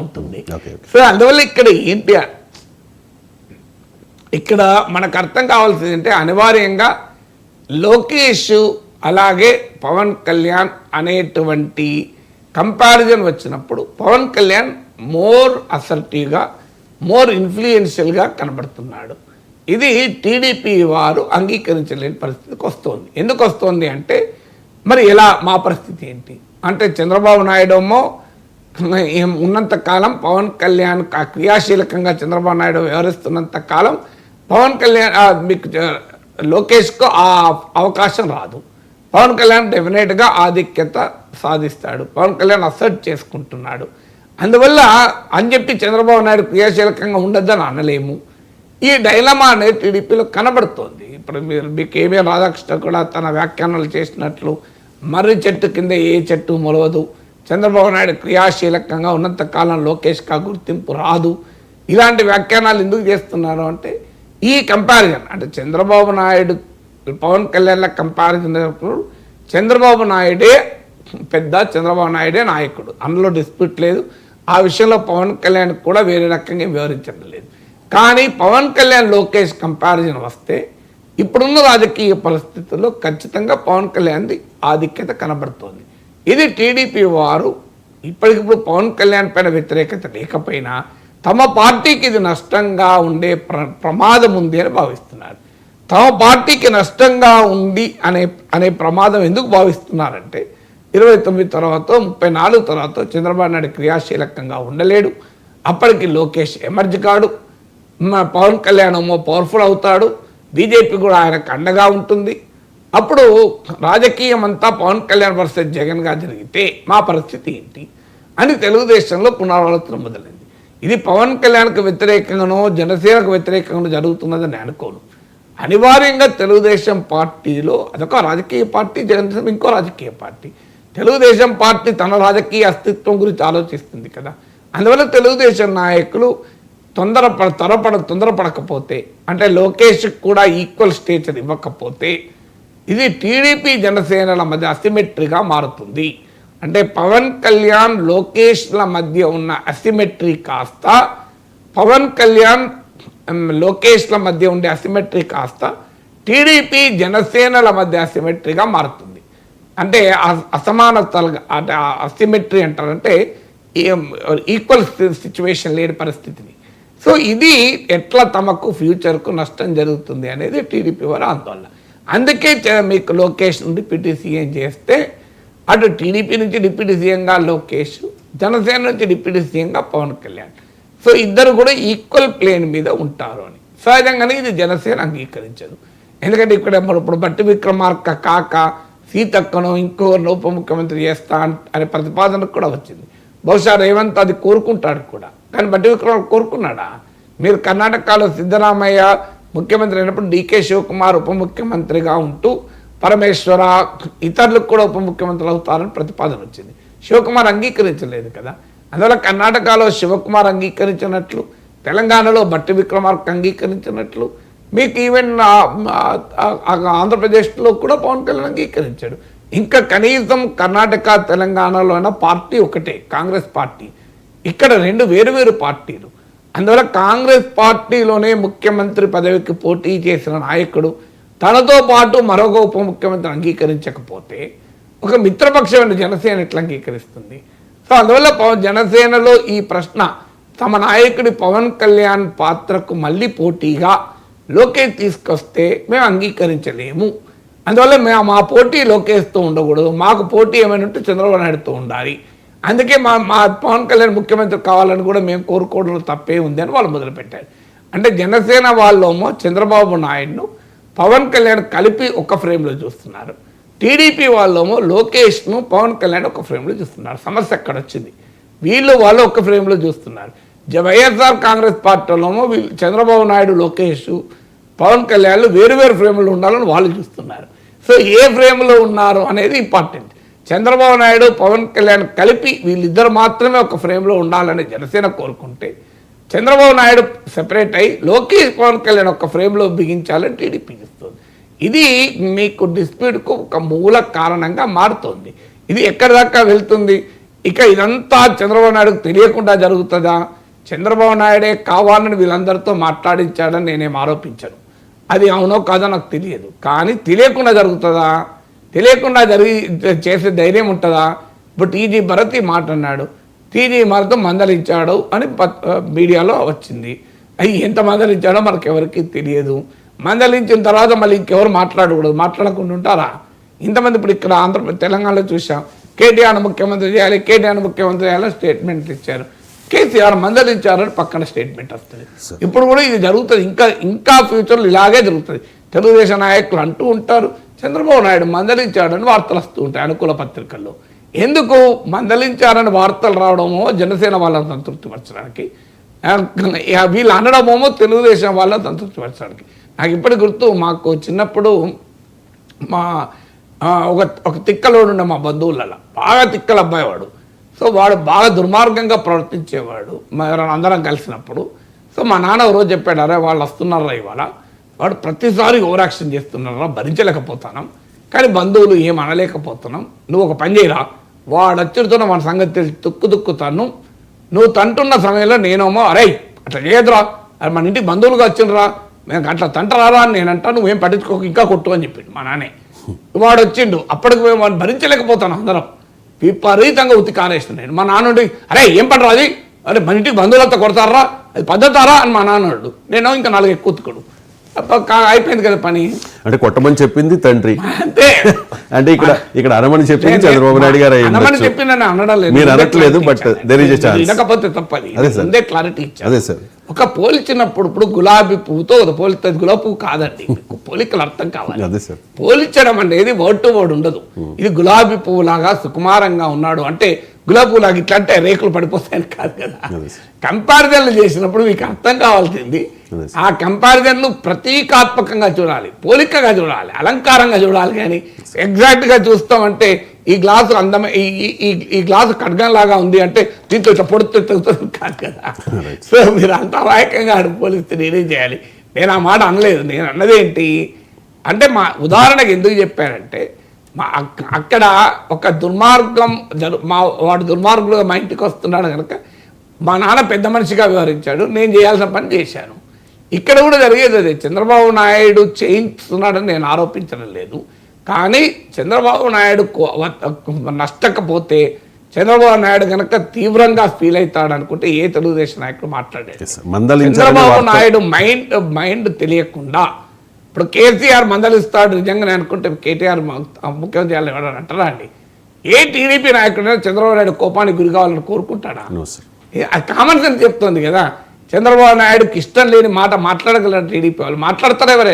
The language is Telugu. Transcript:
ఉంటుంది. సో అందువల్ల ఇక్కడ ఏంటి, ఇక్కడ మనకు అర్థం కావాల్సింది అంటే అనివార్యంగా లోకేష్ అలాగే పవన్ కళ్యాణ్ అనేటువంటి కంపారిజన్ వచ్చినప్పుడు పవన్ కళ్యాణ్ మోర్ అసర్టివ్గా, మోర్ ఇన్ఫ్లుయెన్షియల్గా కనబడుతున్నాడు. ఇది టీడీపీ వారు అంగీకరించలేని పరిస్థితికి వస్తుంది. ఎందుకు వస్తుంది అంటే మరి ఎలా, మా పరిస్థితి ఏంటి అంటే చంద్రబాబు నాయుడు ఏమో ఉన్నంత కాలం పవన్ కళ్యాణ్ క్రియాశీలకంగా చంద్రబాబు నాయుడు వ్యవహరిస్తున్నంత కాలం పవన్ కళ్యాణ్ మీకు లోకేష్కు ఆ అవకాశం రాదు. పవన్ కళ్యాణ్ డెఫినెట్గా ఆధిక్యత సాధిస్తాడు, పవన్ కళ్యాణ్ అసర్ట్ చేసుకుంటున్నాడు. అందువల్ల అని చెప్పి చంద్రబాబు నాయుడు క్రియాశీలకంగా ఉండొద్దని అనలేము. ఈ డైలమా అనేది టీడీపీలో కనబడుతోంది. ఇప్పుడు మీకు ఏమీ రాధాకృష్ణ కూడా తన వ్యాఖ్యానాలు చేసినట్లు మర్రి చెట్టు కింద ఏ చెట్టు మొలవదు, చంద్రబాబు నాయుడు క్రియాశీలకంగా ఉన్నంతకాలం లోకేష్గా గుర్తింపు రాదు, ఇలాంటి వ్యాఖ్యానాలు ఎందుకు చేస్తున్నారు అంటే ఈ కంపారిజన్ అంటే చంద్రబాబు నాయుడు పవన్ కళ్యాణ్ల కంపారిజన్ చంద్రబాబు నాయుడే పెద్ద, చంద్రబాబు నాయుడే నాయకుడు, అందులో డిస్ప్యూట్ లేదు. ఆ విషయంలో పవన్ కళ్యాణ్ కూడా వేరే రకంగా వివరించడం లేదు. కానీ పవన్ కళ్యాణ్ లోకేష్ కంపారిజన్ వస్తే ఇప్పుడున్న రాజకీయ పరిస్థితుల్లో ఖచ్చితంగా పవన్ కళ్యాణ్ది ఆధిక్యత కనబడుతోంది. ఇది టీడీపీ వారు ఇప్పటికిప్పుడు పవన్ కళ్యాణ్ పైన వ్యతిరేకత లేకపోయినా తమ పార్టీకి ఇది నష్టంగా ఉండే ప్రమాదం ఉంది అని భావిస్తున్నారు. తమ పార్టీకి నష్టంగా ఉంది అనే ప్రమాదం ఎందుకు భావిస్తున్నారంటే 29 తర్వాత 34 తర్వాత చంద్రబాబు నాయుడు క్రియాశీలకంగా ఉండలేడు, అప్పటికి లోకేష్ ఎమర్జ్ కాడు, పవన్ కళ్యాణ్ ఏమో పవర్ఫుల్ అవుతాడు, బీజేపీ కూడా ఆయనకు అండగా ఉంటుంది. అప్పుడు రాజకీయం అంతా పవన్ కళ్యాణ్ వర్సెస్ జగన్గా జరిగితే మా పరిస్థితి ఏంటి అని తెలుగుదేశంలో పునరాలోచన మొదలైంది. ఇది పవన్ కళ్యాణ్కి వ్యతిరేకంగానో జనసేనకు వ్యతిరేకంగానో జరుగుతున్నదని అనుకోను. అనివార్యంగా తెలుగుదేశం పార్టీలో అదొక రాజకీయ పార్టీ, జనసేన ఇంకో రాజకీయ పార్టీ. తెలుగుదేశం పార్టీ తన రాజకీయ అస్తిత్వం గురించి ఆలోచిస్తుంది కదా. అందువల్ల తెలుగుదేశం నాయకులు తొందరపడకపోతే అంటే లోకేష్కి కూడా ఈక్వల్ స్టేచర్ ఇవ్వకపోతే ఇది టీడీపీ జనసేనల మధ్య అసిమెట్రీగా మారుతుంది. అంటే పవన్ కళ్యాణ్ లోకేష్ల మధ్య ఉన్న అసిమెట్రీ కాస్త పవన్ కళ్యాణ్ లోకేష్ల మధ్య ఉండే అసిమెట్రీ కాస్త టీడీపీ జనసేనల మధ్య అసిమెట్రీగా మారుతుంది. అంటే అసమానతలుగా అంటే అసిమెట్రీ అంటారంటే ఈక్వల్ సిచ్యువేషన్ లేని పరిస్థితిని. సో ఇది ఎట్లా తమకు ఫ్యూచర్కు నష్టం జరుగుతుంది అనేది టీడీపీ వారి ఆందోళన. అందుకే మీకు లోకేష్ డిప్యూటీ సీఎం చేస్తే అటు టీడీపీ నుంచి డిప్యూటీ సీఎంగా లోకేష్, జనసేన నుంచి డిప్యూటీ సీఎంగా పవన్ కళ్యాణ్. సో ఇద్దరు కూడా ఈక్వల్ ప్లేన్ మీద ఉంటారు అని సహజంగానే ఇది జనసేన అంగీకరించదు. ఎందుకంటే ఇక్కడ ఇప్పుడు బట్టి విక్రమార్క కాక సీతక్కను ఇంకొకరిని ఉప ముఖ్యమంత్రి చేస్తా అనే ప్రతిపాదన కూడా వచ్చింది. బహుశా రేవంత్ అది కోరుకుంటాడు కూడా, కానీ బట్టి విక్రమార్క కోరుకున్నాడా? మీరు కర్ణాటకలో సిద్ధరామయ్య ముఖ్యమంత్రి అయినప్పుడు డీకే శివకుమార్ ఉప ముఖ్యమంత్రిగా ఉంటూ పరమేశ్వర ఇతరులకు కూడా ఉప ముఖ్యమంత్రులు అవుతారని ప్రతిపాదన వచ్చింది. శివకుమార్ అంగీకరించలేదు కదా. అందువల్ల కర్ణాటకలో శివకుమార్ అంగీకరించినట్లు, తెలంగాణలో బట్టి విక్రమార్క అంగీకరించినట్లు, మీకు ఈవెన్ ఆంధ్రప్రదేశ్లో కూడా పవన్ కళ్యాణ్ అంగీకరించాడు. ఇంకా కనీసం కర్ణాటక తెలంగాణలో అయినా పార్టీ ఒకటే, కాంగ్రెస్ పార్టీ. ఇక్కడ రెండు వేరు పార్టీలు. అందువల్ల కాంగ్రెస్ పార్టీలోనే ముఖ్యమంత్రి పదవికి పోటీ చేసిన నాయకుడు తనతో పాటు మరొక ఉప ముఖ్యమంత్రి అంగీకరించకపోతే ఒక మిత్రపక్షమైన జనసేన ఎట్లా అంగీకరిస్తుంది? సో అందువల్ల జనసేనలో ఈ ప్రశ్న తమ నాయకుడి పవన్ కళ్యాణ్ పాత్రకు మళ్ళీ పోటీగా లోకేష్ తీసుకొస్తే మేము అంగీకరించలేము. అందువల్ల మా పోటీ లోకేష్తో ఉండకూడదు, మాకు పోటీ ఏమైనా ఉంటే చంద్రబాబు నాయుడుతో ఉండాలి. అందుకే మా పవన్ కళ్యాణ్ ముఖ్యమంత్రి కావాలని కూడా మేము కోరుకోవడంలో తప్పే ఉంది అని వాళ్ళు మొదలుపెట్టారు. అంటే జనసేన వాళ్ళేమో చంద్రబాబు నాయుడును పవన్ కళ్యాణ్ కలిపి ఒక ఫ్రేమ్లో చూస్తున్నారు, టీడీపీ వాళ్ళేమో లోకేష్ను పవన్ కళ్యాణ్ ఒక ఫ్రేమ్లో చూస్తున్నారు. సమస్య ఎక్కడ వచ్చింది? వాళ్ళు ఒక ఫ్రేమ్లో చూస్తున్నారు. వైఎస్ఆర్ కాంగ్రెస్ పార్టీలోమో చంద్రబాబు నాయుడు, లోకేష్, పవన్ కళ్యాణ్ వేరు ఫ్రేమ్లో ఉండాలని వాళ్ళు చూస్తున్నారు. సో ఏ ఫ్రేమ్లో ఉన్నారు అనేది ఇంపార్టెంట్. చంద్రబాబు నాయుడు, పవన్ కళ్యాణ్ కలిపి వీళ్ళిద్దరు మాత్రమే ఒక ఫ్రేమ్లో ఉండాలని జనసేన కోరుకుంటే, చంద్రబాబు నాయుడు సెపరేట్ అయ్యి లోకేష్, పవన్ కళ్యాణ్ ఒక ఫ్రేమ్లో బిగించాలని టీడీపీ ఇస్తుంది. ఇది మీకు డిస్ప్యూట్కు ఒక మూల కారణంగా మారుతుంది. ఇది ఎక్కడి దాకా వెళ్తుంది? ఇక ఇదంతా చంద్రబాబు నాయుడుకు తెలియకుండా జరుగుతుందా? చంద్రబాబు నాయుడే కావాలని వీళ్ళందరితో మాట్లాడించాడని నేనేం ఆరోపించాను. అది అవునో కాదో నాకు తెలియదు. కానీ తెలియకుండా జరుగుతుందా? తెలియకుండా చేసే ధైర్యం ఉంటుందా? ఇప్పుడు టీజీ భరత్ ఈ మాట అన్నాడు, టీజీ భరత్ మందలించాడు అని మీడియాలో వచ్చింది. అవి ఎంత మందలించాడో మనకు ఎవరికి తెలియదు. మందలించిన తర్వాత మళ్ళీ ఇంకెవరు మాట్లాడకూడదు, మాట్లాడకుండా ఉంటారా? ఇంతమంది ఇప్పుడు ఇక్కడ తెలంగాణలో చూసాం, కేటీఆర్ ముఖ్యమంత్రి చేయాలి, కేటీఆర్ ముఖ్యమంత్రి చేయాలని స్టేట్మెంట్లు ఇచ్చారు. కేసీఆర్ మందలించారని పక్కన స్టేట్మెంట్ వస్తుంది. ఇప్పుడు కూడా ఇది జరుగుతుంది, ఇంకా ఫ్యూచర్లో ఇలాగే జరుగుతుంది. తెలుగుదేశం నాయకులు అంటూ ఉంటారు చంద్రబాబు నాయుడు మందలించాడని వార్తలు వస్తూ ఉంటాయి అనుకూల పత్రికల్లో. ఎందుకు మందలించారని వార్తలు రావడమో జనసేన వాళ్ళని సంతృప్తిపరచడానికి, వీళ్ళు అనడమేమో తెలుగుదేశం వాళ్ళని సంతృప్తిపరచడానికి. నాకు ఇప్పటికి గుర్తు, మాకు చిన్నప్పుడు మా ఒక తిక్కలోడు ఉండే మా బంధువులలో, బాగా తిక్కల అబ్బాయి వాడు. సో వాడు బాగా దుర్మార్గంగా ప్రవర్తించేవాడు అందరం కలిసినప్పుడు. సో మా నాన్న రోజు చెప్పాడు, అరే వాళ్ళు వస్తున్నారా ఇవాళ, వాడు ప్రతిసారి ఓవరాక్షన్ చేస్తున్నారా, భరించలేకపోతున్నాం, కానీ బంధువులు ఏం అనలేకపోతున్నాం, నువ్వు ఒక పని చేయరా, వాడు వచ్చుడుతున్న మన సంగతి తెలిసి తుక్కుతాను, నువ్వు తంటున్న సమయంలో నేనేమో అరే అట్లా చేయదురా, అది మన ఇంటికి బంధువులుగా వచ్చిండ్రా, మేము అట్లా తంటరారా అని నేనంటా, నువ్వేం పట్టించుకోక ఇంకా కొట్టు అని చెప్పిండు మా నాన్నే. వాడు వచ్చిండు, అప్పటికి మేము వాడిని భరించలేకపోతాను, అందరం విపరీతంగా ఉత్తి కారేసిన నేను. మా నాన్నుండి అరే ఏం పడరా అది, అరే మన ఇంటికి బంధువులతో కొడతారా, అది పద్ధతారా అని మా నాన్నాడు. నేను ఇంకా 4 ఎక్కువ ఉతుకుడు, అయిపోయింది కదా పని. అంటే కొట్టమని చెప్పింది తండ్రి, అంతే. అంటే ఇక్కడ అనమని చెప్పింది చంద్రబాబు నాయుడు గారు. అనమని చెప్పిందని అనడం లేదు, మీరు అనట్లేదు, but there is a chance. వినకపోతే తప్పది, ముందే క్లారిటీ ఇచ్చారు. అదే సార్, ఒక పోల్చినప్పుడు ఇప్పుడు గులాబీ పువ్వుతో పోలిస్తుంది, గులాబీ పువ్వు కాదండి, పోలికలు అర్థం కావాలి. అదే సార్, పోల్చడం అనేది వర్డ్ టు వర్డ్ ఉండదు. ఇది గులాబీ పువ్వు లాగా సుకుమారంగా ఉన్నాడు అంటే గులాబీ పువ్వు లాగా ఇట్లా అంటే రేకులు పడిపోతాయని కాదు కదా. కంపారిజన్లు చేసినప్పుడు మీకు అర్థం కావాల్సింది, ఆ కంపారిజన్లు ప్రతీకాత్మకంగా చూడాలి, పోలికగా చూడాలి, అలంకారంగా చూడాలి. కానీ ఎగ్జాక్ట్గా చూస్తామంటే ఈ గ్లాసు ఈ గ్లాసు ఖడ్గం లాగా ఉంది అంటే దీంతో ఇట్లా పొడుతుంది కాదు కదా. సో మీరు అంత అమాయకంగా పోలిస్తే నేనేం చేయాలి? నేను ఆ మాట అనలేదు. నేను అన్నదేంటి అంటే, మా ఉదాహరణకు ఎందుకు చెప్పానంటే, అక్కడ ఒక దుర్మార్గం వాడు దుర్మార్గుడుగా మా ఇంటికి వస్తున్నాడు కనుక మా నాన్న పెద్ద మనిషిగా వ్యవహరించాడు, నేను చేయాల్సిన పని చేశాను. ఇక్కడ కూడా జరిగేది అదే. చంద్రబాబు నాయుడు చేయిస్తున్నాడని నేను ఆరోపించడం లేదు, కానీ చంద్రబాబు నాయుడు నష్టకపోతే చంద్రబాబు నాయుడు కనుక తీవ్రంగా ఫీల్ అవుతాడు అనుకుంటే ఏ తెలుగుదేశం నాయకుడు మాట్లాడేది. చంద్రబాబు నాయుడు మైండ్ తెలియకుండా ఇప్పుడు కేసీఆర్ మందలిస్తాడు నిజంగానే అనుకుంటే కేటీఆర్ ముఖ్యమంత్రి చేయాలని ఎవరైనా అంటారా అండి? ఏ టీడీపీ నాయకుడైనా చంద్రబాబు నాయుడు కోపానికి గురి కావాలని కోరుకుంటాడా? అది కామన్ సెన్స్ చెప్తుంది కదా. చంద్రబాబు నాయుడుకి ఇష్టం లేని మాట మాట్లాడగలరు టీడీపీ వాళ్ళు, మాట్లాడతారు ఎవరైనా.